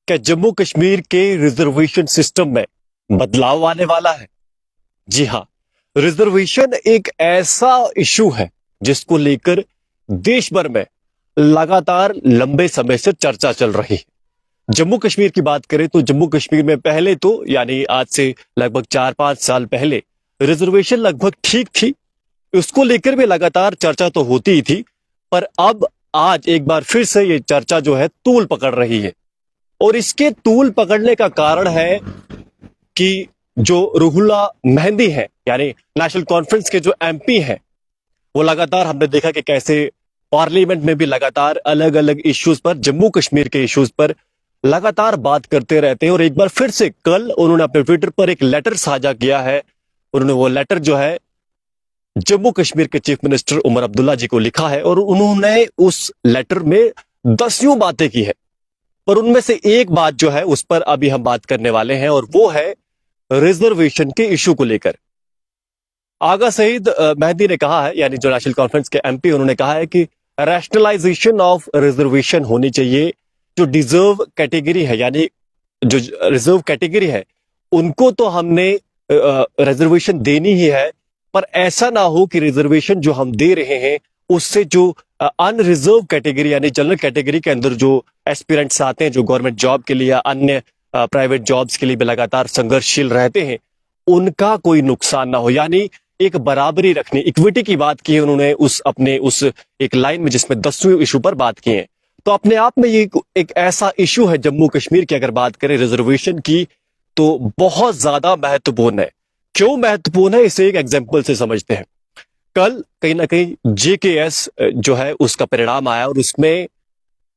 क्या जम्मू कश्मीर के reservation system में बदलाव आने वाला है? जी हां, रिजर्वेशन एक ऐसा इशू है जिसको लेकर देश भर में लगातार लंबे समय से चर्चा चल रही है। जम्मू कश्मीर की बात करें तो जम्मू कश्मीर में पहले तो यानी आज से लगभग 4-5 साल पहले रिजर्वेशन लगभग ठीक थी, उसको लेकर भी लगातार चर्चा तो होती ही थी, पर अब आज एक बार फिर से ये चर्चा जो है तूल पकड़ रही है। और इसके तूल पकड़ने का कारण है कि जो रुहुल्ला मेहंदी है यानी नेशनल कॉन्फ्रेंस के जो एमपी हैं, वो लगातार हमने देखा कि कैसे पार्लियामेंट में भी लगातार अलग अलग इश्यूज पर, जम्मू कश्मीर के इश्यूज पर लगातार बात करते रहते हैं। और एक बार फिर से कल उन्होंने अपने ट्विटर पर एक लेटर साझा किया है। उन्होंने वो लेटर जो है जम्मू कश्मीर के चीफ मिनिस्टर उमर अब्दुल्ला जी को लिखा है और उन्होंने उस लेटर में दसियों बातें की है, पर उनमें से एक बात जो है उस पर अभी हम बात करने वाले हैं और वो है रिजर्वेशन के इशू को लेकर। आगा सईद मेहंदी ने कहा है, यानी जो नेशनल कॉन्फ्रेंस के एमपी, उन्होंने कहा है कि रैशनलाइजेशन ऑफ रिजर्वेशन होनी चाहिए। जो डिजर्व कैटेगरी है यानी जो रिजर्व कैटेगरी है उनको तो हमने रिजर्वेशन देनी ही है, पर ऐसा ना हो कि रिजर्वेशन जो हम दे रहे हैं उससे जो अनरिजर्व कैटेगरी यानी जनरल कैटेगरी के अंदर जो एस्पिरेंट्स आते हैं, जो गवर्नमेंट जॉब के लिए या अन्य प्राइवेट जॉब्स के लिए भी लगातार संघर्षशील रहते हैं, उनका कोई नुकसान ना हो। यानी एक बराबरी रखनी, इक्विटी की बात की है उन्होंने उस एक लाइन में जिसमें 10वें इशू पर बात की है। तो अपने आप में ये एक ऐसा इशू है जम्मू कश्मीर की, अगर बात करें रिजर्वेशन की, तो बहुत ज्यादा महत्वपूर्ण है। क्यों महत्वपूर्ण है, इसे एक एग्जाम्पल से समझते हैं। कल कहीं ना कहीं जेकेएस जो है उसका परिणाम आया और उसमें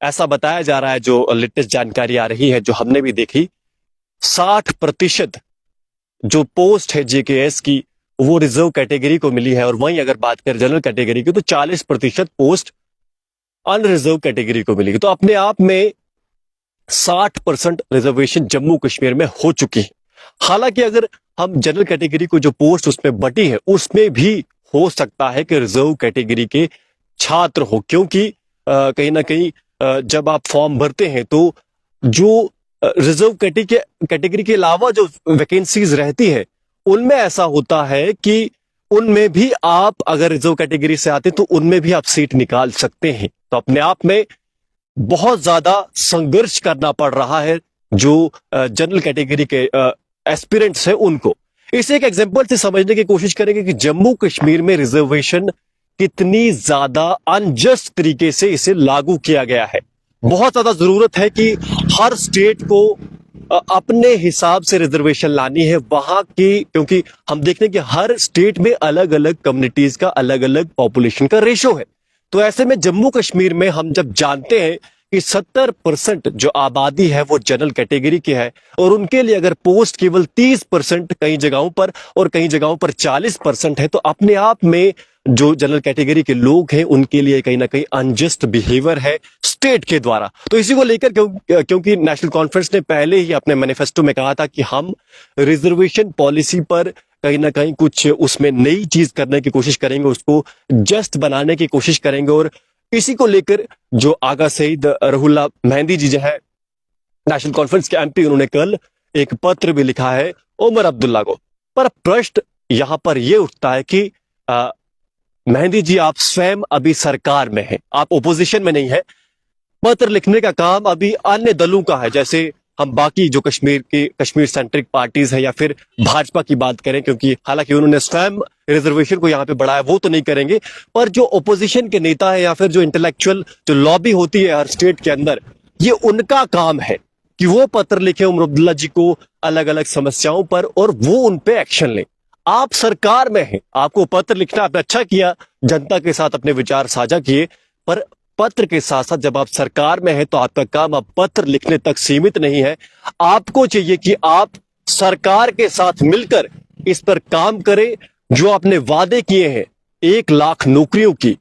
ऐसा बताया जा रहा है, जो लेटेस्ट जानकारी आ रही है, जो हमने भी देखी, 60% जो पोस्ट है जेकेएस की वो रिजर्व कैटेगरी को मिली है। और वहीं अगर बात करें जनरल कैटेगरी की तो 40% पोस्ट अनरिजर्व कैटेगरी को मिली। तो अपने आप में 60% रिजर्वेशन जम्मू कश्मीर में हो चुकी है। हालांकि अगर हम जनरल कैटेगरी को जो पोस्ट उसमें बटी है उसमें भी हो सकता है कि रिजर्व कैटेगरी के छात्र हो, क्योंकि कहीं ना कहीं जब आप फॉर्म भरते हैं तो जो रिजर्व कैटेगरी के अलावा जो वैकेंसीज रहती है उनमें ऐसा होता है कि उनमें भी आप अगर रिजर्व कैटेगरी से आते तो उनमें भी आप सीट निकाल सकते हैं। तो अपने आप में बहुत ज्यादा संघर्ष करना पड़ रहा है जो जनरल कैटेगरी के एस्पिरेंट्स हैं उनको। इसे एक एग्जांपल से समझने की कोशिश करेंगे कि जम्मू कश्मीर में रिजर्वेशन कितनी ज्यादा अनजस्ट तरीके से इसे लागू किया गया है। बहुत ज्यादा जरूरत है कि हर स्टेट को अपने हिसाब से रिजर्वेशन लानी है वहां की, क्योंकि हम देखते हैं कि हर स्टेट में अलग अलग कम्युनिटीज का अलग अलग पॉपुलेशन का रेशो है। तो ऐसे में जम्मू कश्मीर में हम जब जानते हैं कि 70% जो आबादी है वो जनरल कैटेगरी की है और उनके लिए अगर पोस्ट केवल 30% कई जगहों पर और कई जगहों पर 40% है, तो अपने आप में जो जनरल कैटेगरी के लोग हैं उनके लिए कहीं ना कहीं अनजस्ट बिहेवियर है स्टेट के द्वारा। तो इसी को लेकर क्योंकि नेशनल कॉन्फ्रेंस ने पहले ही अपने मैनिफेस्टो में कहा था कि हम रिजर्वेशन पॉलिसी पर कहीं ना कहीं कुछ उसमें नई चीज करने की कोशिश करेंगे, उसको जस्ट बनाने की कोशिश करेंगे। और इसी को लेकर जो आगा सईद रुहुल्ला मेहंदी जी जो है नेशनल कॉन्फ्रेंस के एमपी, उन्होंने कल एक पत्र भी लिखा है उमर अब्दुल्ला को। पर प्रश्न यहां पर यह उठता है कि मेहंदी जी, आप स्वयं अभी सरकार में हैं, आप ओपोजिशन में नहीं है। पत्र लिखने का काम अभी अन्य दलों का है, जैसे हम बाकी जो कश्मीर सेंट्रिक पार्टीज है या फिर भाजपा की बात करें, क्योंकि हालांकि उन्होंने स्वयं रिजर्वेशन को यहां पे बढ़ाया, वो तो नहीं करेंगे। पर जो ओपोजिशन के नेता है या फिर जो इंटेलेक्चुअल जो लॉबी होती है हर स्टेट के अंदर, ये उनका काम है कि वो पत्र लिखे उमर अब्दुल्ला जी को अलग अलग समस्याओं पर और वो उन पे एक्शन लें। आप सरकार में हैं, आपको पत्र लिखना, आपने अच्छा किया, जनता के साथ अपने विचार साझा किए, पर पत्र के साथ साथ जब आप सरकार में हैं तो आपका काम अब पत्र लिखने तक सीमित नहीं है। आपको चाहिए कि आप सरकार के साथ मिलकर इस पर काम करें। जो आपने वादे किए हैं 1 लाख नौकरियों की,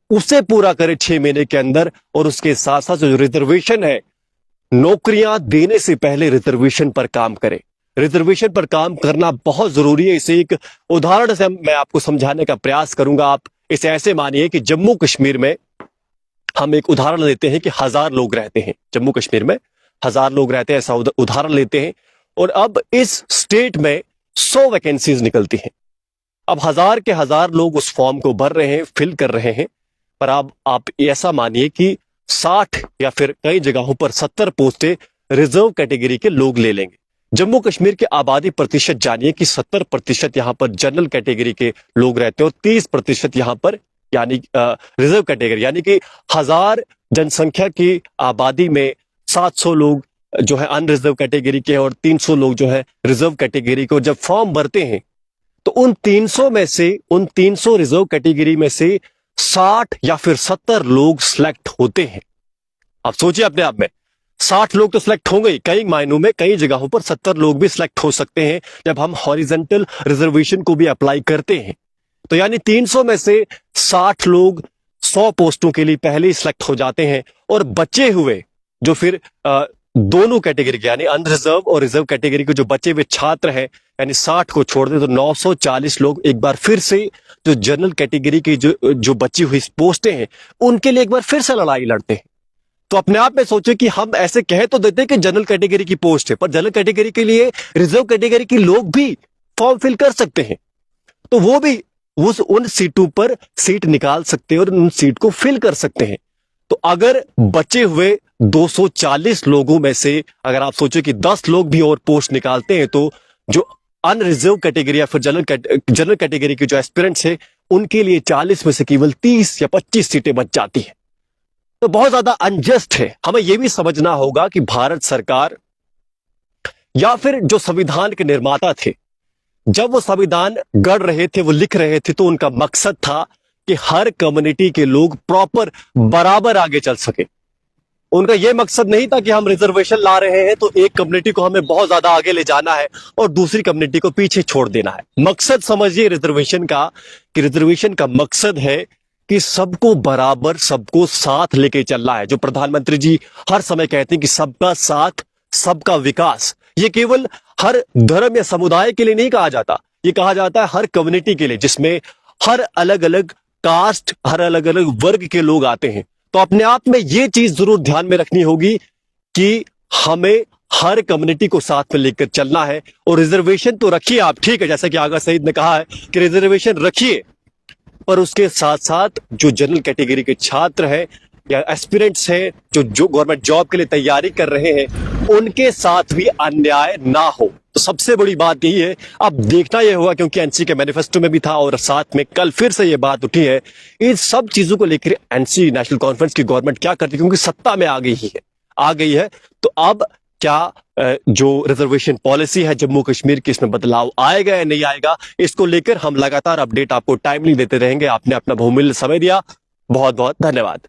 उसे पूरा करें 6 महीने के अंदर। और उसके साथ साथ जो रिजर्वेशन है, नौकरियां देने से पहले रिजर्वेशन पर काम करें। रिजर्वेशन पर काम करना बहुत जरूरी है। इसे एक उदाहरण से मैं आपको समझाने का प्रयास करूंगा। आप इसे ऐसे मानिए कि जम्मू कश्मीर में हम एक उदाहरण देते हैं कि 1000 लोग रहते हैं जम्मू कश्मीर में, 1000 लोग रहते हैं, ऐसा उदाहरण लेते हैं, और अब इस स्टेट में 100 वैकेंसीज निकलती हैं। अब 1000 के 1000 लोग उस फॉर्म को भर रहे हैं, फिल कर रहे हैं, पर अब आप ऐसा मानिए कि 60 या फिर कई जगहों पर 70 पोस्टें रिजर्व कैटेगरी के लोग ले लेंगे। जम्मू कश्मीर के आबादी प्रतिशत जानिए कि 70% यहां पर जनरल कैटेगरी के लोग रहते हैं और 30% यहां पर यानी रिजर्व कैटेगरी, यानी कि 1000 जनसंख्या की आबादी में 700 लोग जो है अनरिजर्व कैटेगरी के और 300 लोग जो है रिजर्व कैटेगरी को जब फॉर्म भरते हैं तो उन 300 रिजर्व कैटेगरी में से 60 या फिर 70 लोग सिलेक्ट होते हैं। आप सोचिए अपने आप में, 60 लोग तो सिलेक्ट होंगे, कई मायनों में कई जगहों पर 70 लोग भी सिलेक्ट हो सकते हैं जब हम हॉरिजॉन्टल रिजर्वेशन को भी अप्लाई करते हैं। तो यानी 300 में से 60 लोग 100 पोस्टों के लिए पहले ही सिलेक्ट हो जाते हैं, और बचे हुए जो फिर दोनों कैटेगरी के यानी अनरिजर्व और रिजर्व कैटेगरी के जो बचे हुए छात्र हैं, यानी 60 को छोड़ दे तो 940 लोग एक बार फिर से जो जनरल कैटेगरी की जो बची हुई पोस्टें हैं उनके लिए एक बार फिर से लड़ाई लड़ते हैं। तो अपने आप में सोचे कि हम ऐसे कह तो देते हैं कि जनरल कैटेगरी की पोस्ट है, पर जनरल कैटेगरी के लिए रिजर्व कैटेगरी के लोग भी फॉर्म फिल कर सकते हैं, तो वो भी उन सीटों पर सीट निकाल सकते हैं और उन सीट को फिल कर सकते हैं। तो अगर बचे हुए 240 लोगों में से अगर आप सोचे कि 10 लोग भी और पोस्ट निकालते हैं तो जो अनरिजर्व कैटेगरी या फिर जनरल कैटेगरी के जो एस्पिरेंट्स हैं उनके लिए 40 में से केवल 30 या 25 सीटें बच जाती हैं। तो बहुत ज्यादा अनजस्ट है। हमें यह भी समझना होगा कि भारत सरकार या फिर जो संविधान के निर्माता थे, जब वो संविधान गढ़ रहे थे, वो लिख रहे थे, तो उनका मकसद था कि हर कम्युनिटी के लोग प्रॉपर बराबर आगे चल सके। उनका यह मकसद नहीं था कि हम रिजर्वेशन ला रहे हैं तो एक कम्युनिटी को हमें बहुत ज्यादा आगे ले जाना है और दूसरी कम्युनिटी को पीछे छोड़ देना है। मकसद समझिए रिजर्वेशन का, कि रिजर्वेशन का मकसद है कि सबको बराबर, सबको साथ लेके चलना है। जो प्रधानमंत्री जी हर समय कहते हैं कि सबका साथ सबका विकास, ये केवल हर धर्म या समुदाय के लिए नहीं कहा जाता, ये कहा जाता है हर कम्युनिटी के लिए, जिसमें हर अलग अलग कास्ट, हर अलग अलग वर्ग के लोग आते हैं। तो अपने आप में ये चीज जरूर ध्यान में रखनी होगी कि हमें हर कम्युनिटी को साथ में लेकर चलना है। और रिजर्वेशन तो रखिए आप, ठीक है, जैसा कि आगा सईद ने कहा है कि रिजर्वेशन रखिए, पर उसके साथ साथ जो जनरल कैटेगरी के छात्र हैं या एस्पिरेंट्स हैं जो गवर्नमेंट जॉब के लिए तैयारी कर रहे हैं, उनके साथ भी अन्याय ना हो। तो सबसे बड़ी बात यही है। अब देखना यह होगा, क्योंकि एनसी के मैनिफेस्टो में भी था और साथ में कल फिर से यह बात उठी है, इन सब चीजों को लेकर एनसी नेशनल कॉन्फ्रेंस की गवर्नमेंट क्या करती है, क्योंकि सत्ता में आ गई है। तो अब क्या जो रिजर्वेशन पॉलिसी है जम्मू कश्मीर की, इसमें बदलाव आएगा या नहीं आएगा, इसको लेकर हम लगातार अपडेट आपको टाइमली देते रहेंगे। आपने अपना बहुमूल्य समय दिया, बहुत बहुत धन्यवाद।